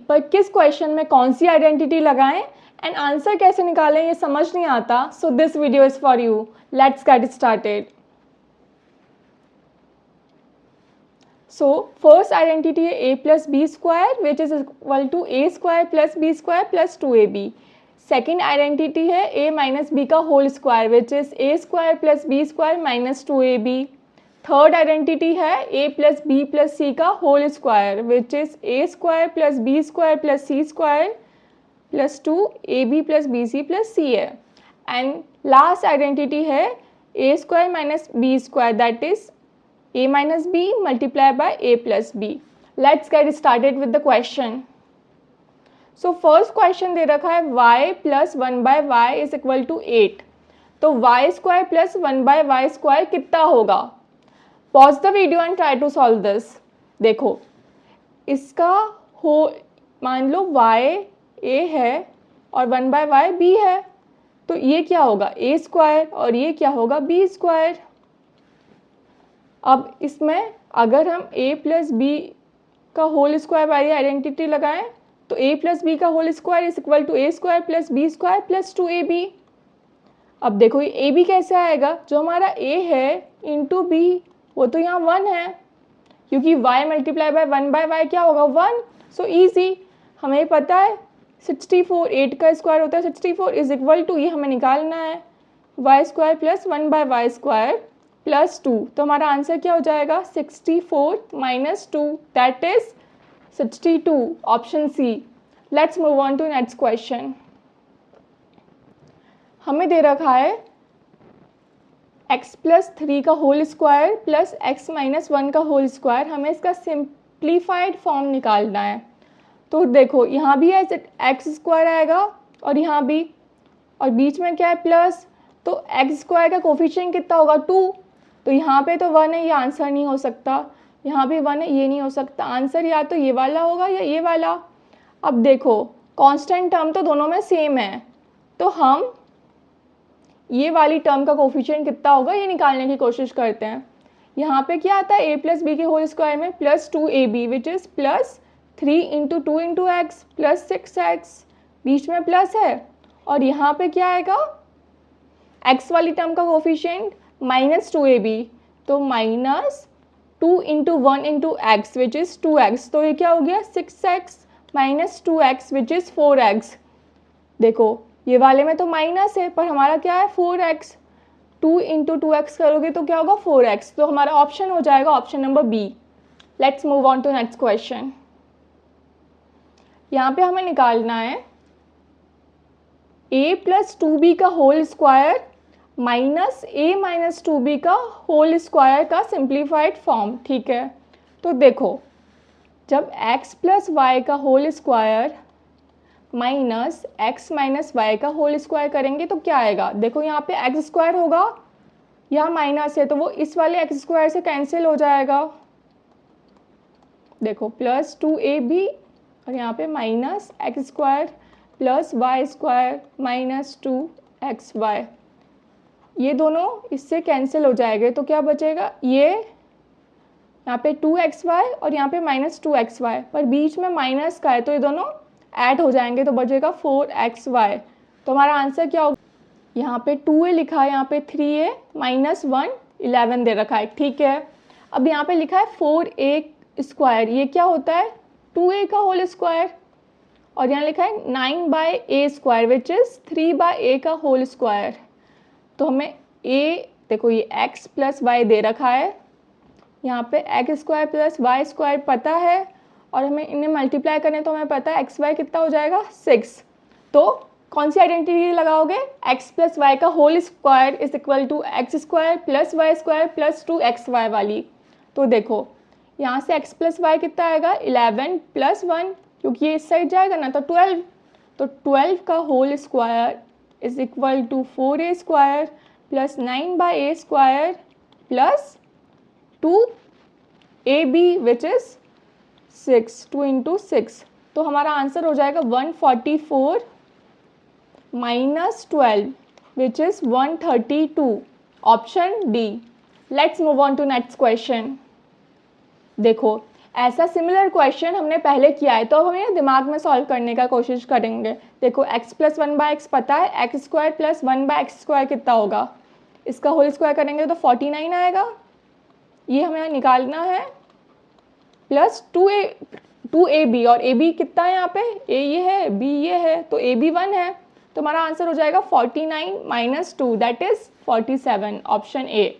पर किस क्वेश्चन में कौन सी आइडेंटिटी लगाएं एंड आंसर कैसे निकालें ये समझ नहीं आता. So this video is for you. Let's get started. So first identity है a plus b square which is equal to a square plus b square plus 2ab. Second identity है a minus b का whole square which is a square plus b square minus 2ab. Third identity है a plus b plus c का whole square which is a square plus b square plus c square plus 2ab plus bc plus c है. And last identity है a square minus b square that is a minus b multiplied by a plus b. Let's get started with the question. So first question दे रखा है y plus 1 by y is equal to 8. तो y square plus 1 by y square कितना होगा? Pause the video and try to solve this. देखो इसका हो मान लो y a है और 1 by y b है, तो ये क्या होगा a स्क्वायर और ये क्या होगा b स्क्वायर. अब इसमें अगर हम a प्लस बी का होल स्क्वायर वाली आइडेंटिटी लगाएं तो a प्लस बी का whole square is equal to a square plus B square plus 2ab. अब देखो ये ab कैसे आएगा, जो हमारा a है इंटू b वो तो यहाँ 1 है क्योंकि y multiply by 1 by y क्या होगा 1. सो ईजी, हमें पता है 64 8 का स्क्वायर होता है 64 इज इक्वल टू, ये हमें निकालना है y square plus 1 by Y square plus 2. तो हमारा आंसर क्या हो जाएगा 64 minus 2 that is 62. Option C. Let's move on to next question. हमें दे रखा है x प्लस 3 का whole square plus x minus 1 का होल स्क्वायर. हमें इसका सिंप्लीफाइड फॉर्म निकालना है. तो देखो यहाँ भी है x स्क्वायर आएगा और यहाँ भी, और बीच में क्या है प्लस, तो x स्क्वायर का कोफिशिएंट कितना होगा 2. तो यहाँ पे तो 1 है, ये आंसर नहीं हो सकता. यहाँ भी 1 है, ये नहीं हो सकता. आंसर या तो ये वाला होगा या ये वाला. अब देखो कांस्टेंट टर्म तो दोनों में सेम है, तो हम ये वाली टर्म का कोफिशिएंट कितना होगा ये निकालने की कोशिश करते हैं. यहाँ पे क्या आता है a प्लस बी के होल स्क्वायर में plus 2ab which is plus 3 into 2 into x plus 6x. बीच में प्लस है और यहाँ पे क्या आएगा x वाली टर्म का कोफिशिएंट माइनस 2ab, तो minus 2 into 1 into x which is 2x. तो ये क्या हो गया 6x minus 2x which is 4x. देखो ये वाले में तो माइनस है पर हमारा क्या है 4x. 2 इंटू 2x करोगे तो क्या होगा 4x. तो हमारा ऑप्शन हो जाएगा option number B. Let's move on to next question. यहाँ पे हमें निकालना है a प्लस 2b का whole square minus a minus 2b का होल स्क्वायर का सिंप्लीफाइड फॉर्म. ठीक है, तो देखो जब x प्लस वाई का whole square minus x minus Y का होल स्क्वायर करेंगे तो क्या आएगा. देखो यहाँ पे x स्क्वायर होगा, यहाँ माइनस है तो वो इस वाले x स्क्वायर से कैंसिल हो जाएगा. देखो प्लस 2ab और यहाँ पे minus X square plus Y square minus 2xy. ये दोनों इससे कैंसिल हो जाएंगे तो क्या बचेगा, ये यहाँ पे 2xy और यहाँ पे माइनस 2xy, पर बीच में माइनस का है तो ये दोनों ऐड हो जाएंगे तो बचेगा 4xy. तो हमारा आंसर क्या होगा, यहाँ पे 2a लिखा है, यहाँ पे 3a माइनस 1 11 दे रखा है. ठीक है, अब यहाँ पे लिखा है 4a स्क्वायर, ये क्या होता है 2a का होल स्क्वायर, और यहाँ लिखा है 9 by A square which is 3 by a का होल स्क्वायर. तो हमें a देखो ये x प्लस वाई दे रखा है, यहाँ पे X square plus Y square पता है और हमें इन्हें मल्टीप्लाई करने तो हमें पता है एक्स वाई कितना हो जाएगा 6. तो कौन सी आइडेंटिटी लगाओगे, x प्लस वाई का whole square is equal to X square plus Y square plus 2xy वाली. तो देखो यहाँ से x प्लस वाई कितना आएगा 11 प्लस 1, क्योंकि ये इस साइड जाएगा ना तो 12. तो 12 का whole square is equal to 4a square plus 9 by A square plus 2ab which is 6 2 into 6. तो हमारा आंसर हो जाएगा 144 minus 12 which is 132. Option D. Let's move on to next question. देखो ऐसा सिमिलर क्वेश्चन हमने पहले किया है, तो अब हमें दिमाग में सॉल्व करने का कोशिश करेंगे। देखो x प्लस 1/x पता है, x square plus 1/x square कितना होगा, इसका होल स्क्वायर करेंगे तो 49 आएगा, ये हमें निकालना है, प्लस 2ab, और ab कितना है यहाँ पे, a ये है, b ये है, तो ab 1 है, तो हमारा आंसर हो जाएगा 49 minus 2 that is 47, option A.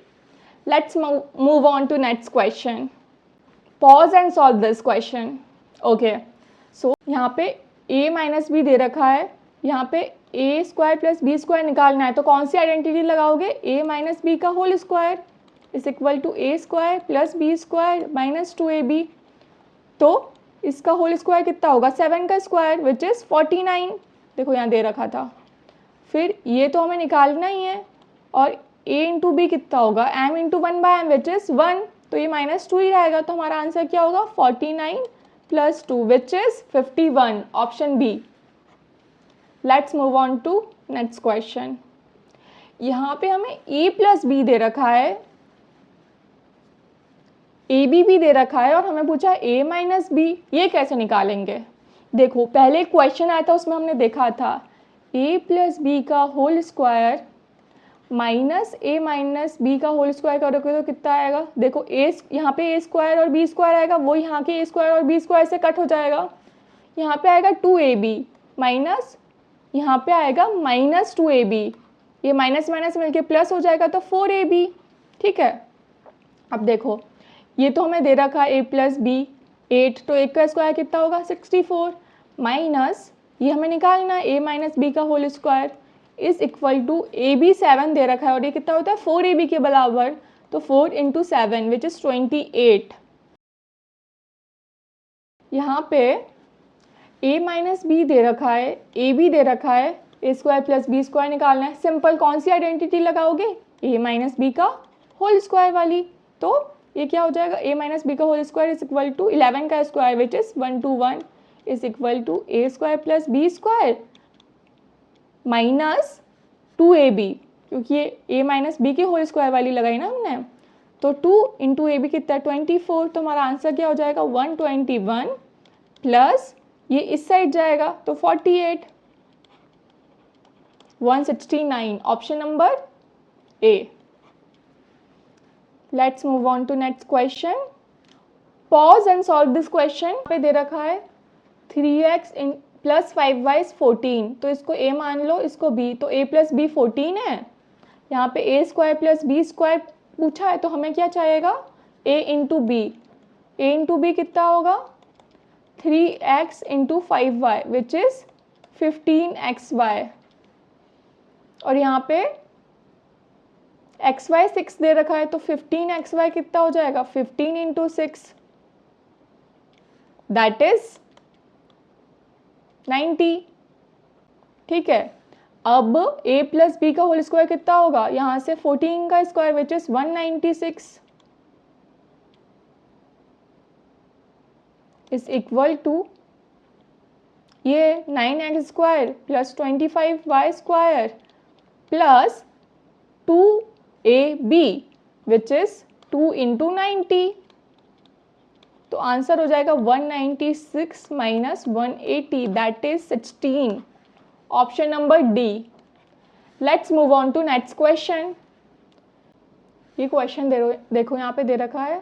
Let's move on to next question. Pause and solve this question. Okay, so यहाँ पे a माइनस बी दे रखा है, यहाँ पे a square plus B square निकालना है, तो कौन सी आइडेंटिटी लगाओगे, a माइनस बी का whole square is equal to a square plus B square minus 2ab, तो इसका होल स्क्वायर कितना होगा, 7 का स्क्वायर विच इज़ 49, देखो यहाँ दे रखा था। फिर ये तो हमें निकालना ही है, और a इंटू बी कितना होगा, m into 1/m which is 1, तो ये -2 ही रहेगा, तो हमारा आंसर क्या होगा 49 plus 2 which is 51, option B. Let's move on to next question. यहाँ पे हमें a प्लस बी दे रखा है, ए बी भी दे रखा है, और हमें पूछा a माइनस बी, ये कैसे निकालेंगे। देखो पहले क्वेश्चन आया था उसमें हमने देखा था a प्लस बी का whole square minus a minus B का होल स्क्वायर करोगे तो कितना आएगा, देखो a यहाँ पे a स्क्वायर और b स्क्वायर आएगा, वो यहाँ के a स्क्वायर और b स्क्वायर से कट हो जाएगा, यहाँ पे आएगा 2ab माइनस, यहाँ पे आएगा -2ab, ये माइनस माइनस मिलके प्लस हो जाएगा तो 4ab, ठीक है। अब देखो ये तो हमें दे रखा है a प्लस बी 8, तो 1 का स्क्वायर कितना होगा 64, माइनस ये हमें निकालना है a माइनस बी का whole square is equal to A B 7 दे रखा है, और ये कितना होता है 4ab के बराबर, तो 4 इंटू 7 विच इज़ 28। यहाँ पे a माइनस बी दे रखा है, a b दे रखा है, a square plus B square निकालना है, सिंपल कौन सी आइडेंटिटी लगाओगे, a माइनस बी का होल स्क्वायर वाली, तो ये क्या हो जाएगा a माइनस बी का whole square is equal to 11 का square which is 121 is equal to a square plus B square minus 2ab, क्योंकि ये a माइनस बी के होल स्क्वायर वाली लगाई ना हमने, तो 2 इंटू ए बी कितना है 24, तो हमारा आंसर क्या हो जाएगा 121 प्लस ये इस साइड जाएगा तो 48, 169, option number A. Let's move on to next question. Pause and solve this question. पे दे रखा है 3x प्लस 5y इज 14, तो इसको a मान लो, इसको b, तो a प्लस बी 14 है, यहाँ पे a square plus B square पूछा है, तो हमें क्या चाहिएगा a into B, a into B कितना होगा 3x into 5y which is 15xy, और यहाँ पे xy 6 दे रखा है, तो 15xy कितना हो जाएगा 15 इंटू 6 दैट इज 90, ठीक है। अब a प्लस बी का होल स्क्वायर कितना होगा, यहाँ से 14 का square which is 196 is equal to ये 9x square plus 25y square plus 2ab which is 2 into 90, तो आंसर हो जाएगा 196 minus 180 that is 16, option number D. Let's move on to next question. ये क्वेश्चन देखो यहाँ पे दे रखा है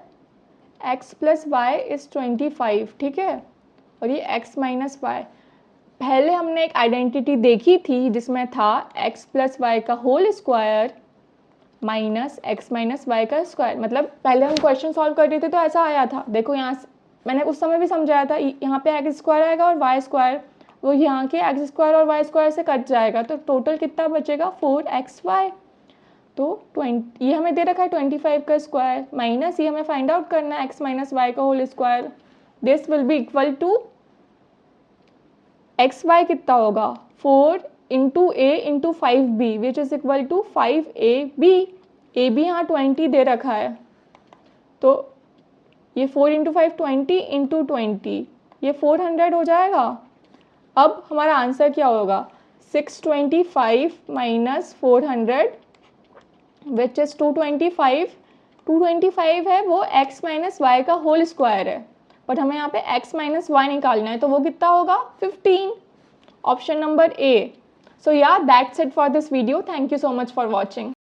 x प्लस वाई इज 25, ठीक है, और ये x माइनस वाई। पहले हमने एक आइडेंटिटी देखी थी जिसमें था x प्लस वाई का whole square minus X minus Y का स्क्वायर, मतलब पहले हम क्वेश्चन सॉल्व कर रहे थे तो ऐसा आया था। देखो यहाँ मैंने उस समय भी समझाया था, यहाँ पे एक्स स्क्वायर आएगा और वाई स्क्वायर, वो यहाँ के एक्स स्क्वायर और वाई स्क्वायर से कट जाएगा, तो टोटल कितना बचेगा 4xy, तो 20 ये हमें दे रखा है 25 का स्क्वायर माइनस ये हमें फाइंड आउट करना है x माइनस वाई का whole square, this will be equal to xy कितना होगा 4 into A into 5b which is equal to 5ab, A B यहाँ 20 दे रखा है, तो ये 4 इंटू 5 20 इंटू 20 ये 400 हो जाएगा। अब हमारा आंसर क्या होगा 625 माइनस 400 विच इज 225 है, वो x माइनस वाई का होल स्क्वायर है, बट हमें यहाँ पे x माइनस वाई निकालना है, तो वो कितना होगा 15, option number A. So yeah, that's it for this video. Thank you so much for watching.